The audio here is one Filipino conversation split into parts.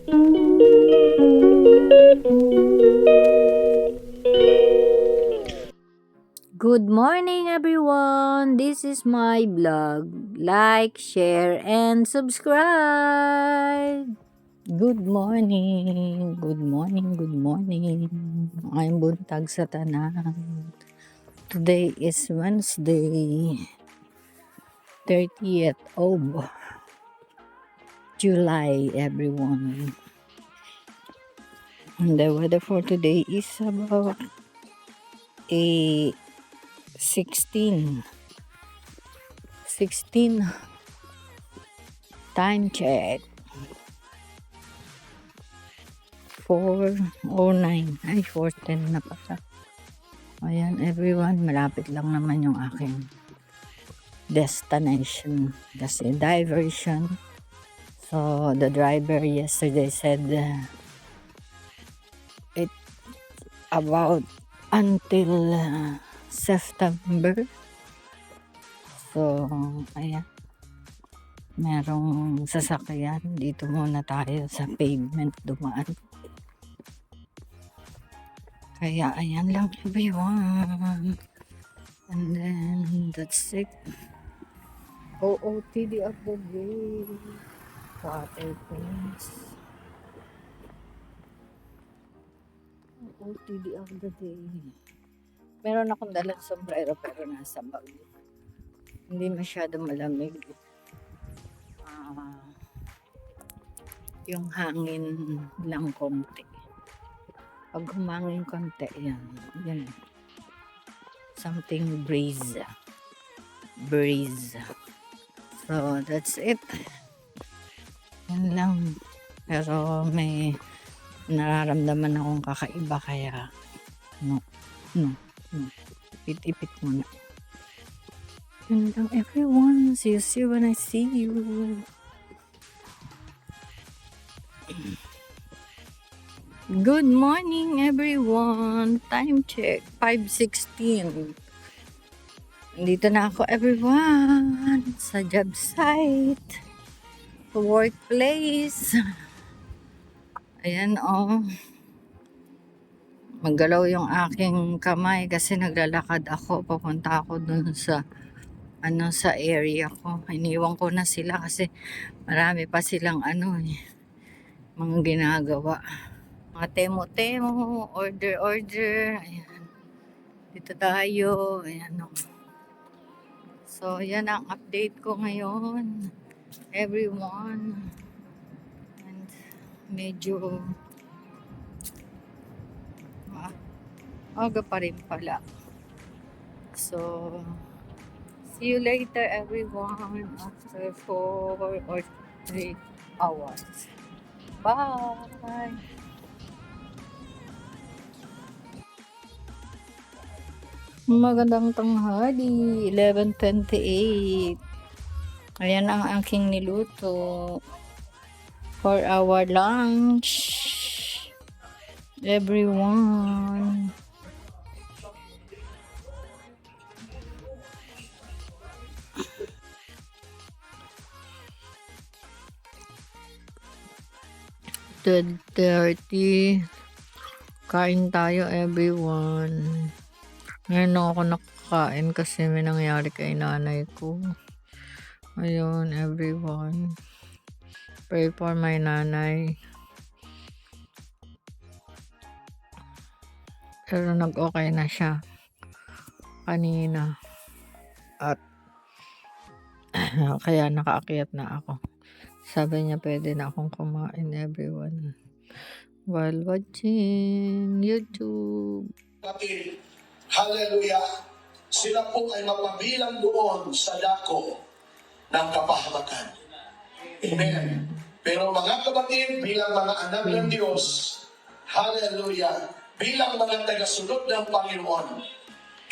Good morning, everyone. This is my vlog. Like, share, and subscribe. Good morning. Good morning. Good morning. I'm buntag sa tanan. Today is Wednesday, 30th of July, everyone. And the weather for today is about a 16 time check 4:09 ay 4:10 na pala. Ayan everyone, malapit lang naman yung aking destination kasi diversion. So the driver yesterday said it about until September. So ayan, merong sasakyan dito, muna tayo sa pavement dumaan. Kaya ayan lang everyone. And then that's it. OOTD of the day. Water things. OOTD of the day. Meron akong dalang sombrero pero nasa bag. Hindi masyado malamig. Yung hangin lang konti. Pag humangin konti, yan. Something breeze. So, that's it. Yan lang. Pero may nararamdaman akong kakaiba kaya no. Ipit muna. Yan lang everyone. See you when I see you. Good morning everyone. Time check 5:16. Dito na ako everyone sa job site, workplace. Ayan maggalaw yung aking kamay kasi naglalakad ako, papunta ako dun sa sa area ko. Iniwan ko na sila kasi marami pa silang mga ginagawa, mga temo-temo, order. Ayan, dito tayo. Ayan so yan ang update ko ngayon everyone. And medyo aga pa rin pala. So see you later everyone after 4 or 3 hours. Bye! Magandang tanghali, 11:28. Ayan ang aking niluto for our lunch. Everyone. $10:30. Kain tayo everyone. Ngayon lang ako nakakain kasi may nangyari kay nanay ko. Ayun everyone. Pray for my nanay. Pero nag-okay na siya kanina. At kaya nakaakyat na ako. Sabi niya pwede na akong kumain everyone. While watching YouTube. Hallelujah. Sila po ay mapabilang doon sa dako ng kapahamakan. Amen. Pero mga kapatid, bilang mga anak ng Diyos, hallelujah, bilang mga tagasunod ng Panginoon,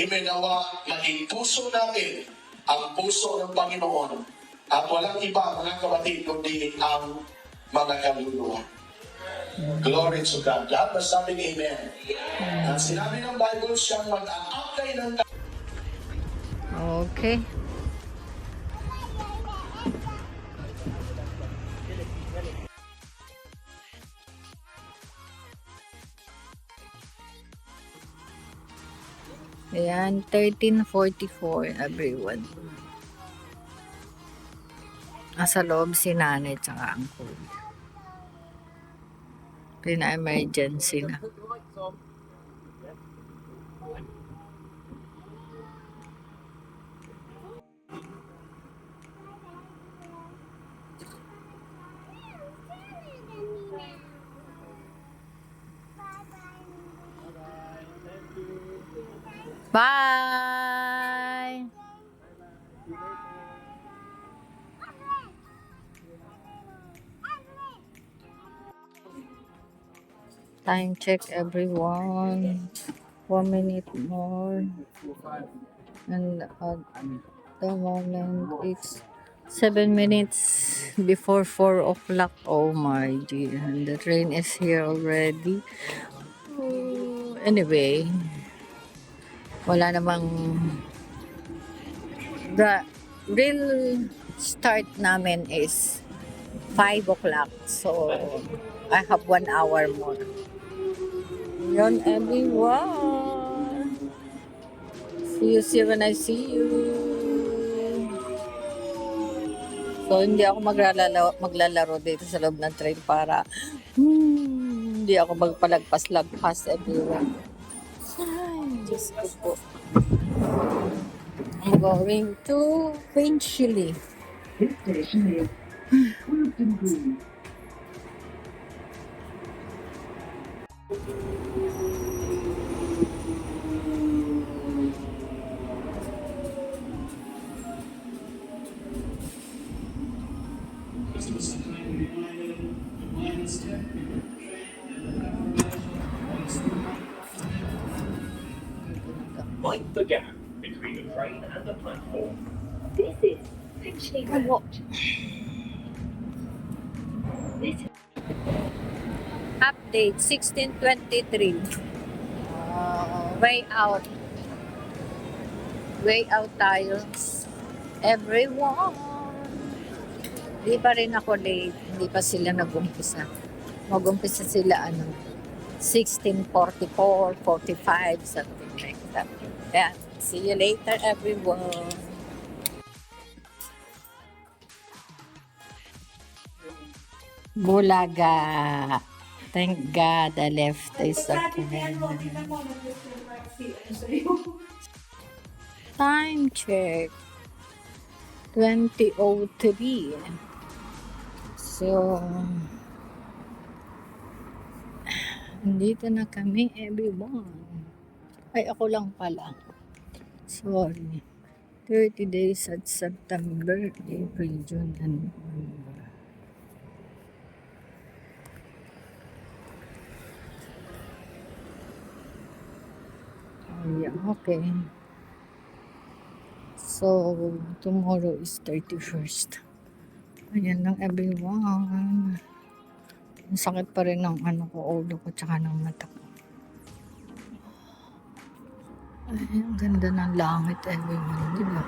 imenawa maging puso natin ang puso ng Panginoon at walang iba mga kapatid kundi ang mga kaluluwa. Glory to God. Lahat masabing amen. At sinabi ng Bible siyang mag-aakay ng Okay. Ayan, 13:44 everyone. Nasa loob si nanay tsaka ang kuya. Pina-emergency na. Bye! Time check everyone. 1 minute more. And at the moment it's 7 minutes before 4 o'clock. Oh my dear. And the train is here already. Oh, anyway, wala namang the real start namin is 5 o'clock. So, I have 1 hour more. Yun, everyone. See you when I see you. So, hindi ako maglalaro dito sa loob ng train para hindi ako magpalagpas-lagpas everyone. Ay, Diyos ko po. I'm going to Finchley. Mind the gap between the train and the platform. This is Finchley Road. Update 16:23. Way out. Way out tayo. Everyone. Di pa rin ako late. Hindi pa sila nag-umpisa. Mag-umpisa sila 16:44, 45, something like that. Yeah. See you later, everyone. Bulaga. Thank God I left is okay. Time check. 20:03. So, dito na kami, everyone. Ay, ako lang pala. Sorry. 30 days at September, April, June, and November. Oh, yeah, okay. So, tomorrow is 31st. Ayan lang, everyone. Ang sakit pa rin ng ulo ko, tsaka ng mata ko. Ay, ang ganda ng langit, everyone, di ba?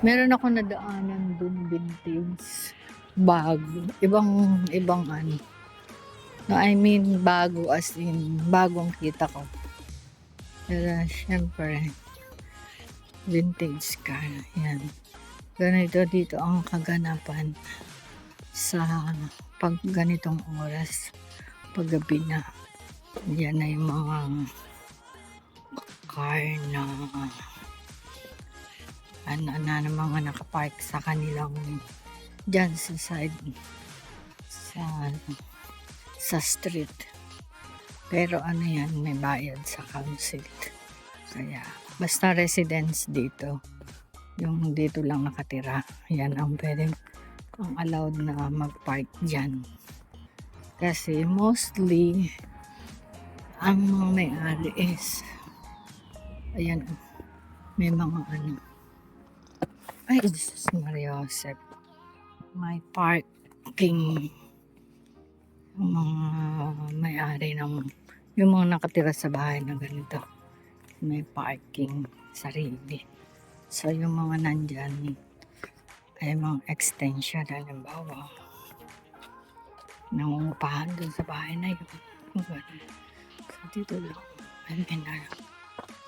Meron ako nadaanan dun, vintage, bago, ibang no, I mean bago as in bagong kita ko, pero syempre vintage car, yan, ganito dito ang kaganapan sa pag ganitong oras, paggabi na, yan na yung mga car na na mga nakapark sa kanilang dyan sa side sa street, pero yan, may bayad sa council, kaya basta residents dito, yung dito lang nakatira, yan ang pwedeng ang allowed na mag-park dyan, kasi mostly ang mga may-ari is ayan, may mga ay, Jesus Maria Joseph, may parking yung mga may-ari ng yung mga nakatira sa bahay na ganito, may parking sarili. So yung mga nandyan ay mga extension, halimbawa nangungupahan dun sa bahay na yun. So dito lang, I mean,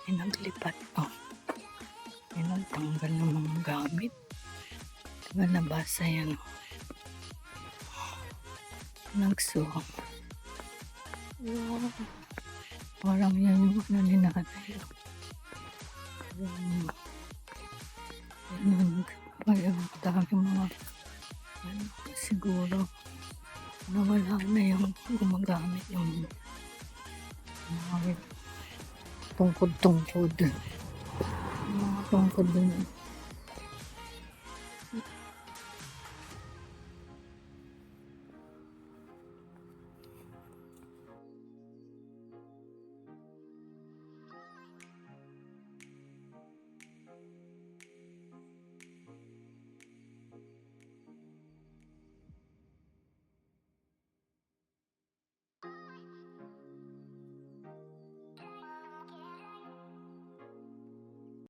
Pinaglipat. Oh. Pinagtanggal ng mga gamit. Diba nabasa yan? Nagsuha. Wow. Parang yan yung ano ni nanay. Yan. Kaya dami mga ano, siguro nawala na yung gumagamit yung mga tungkod-tungkod. Mga tungkod din.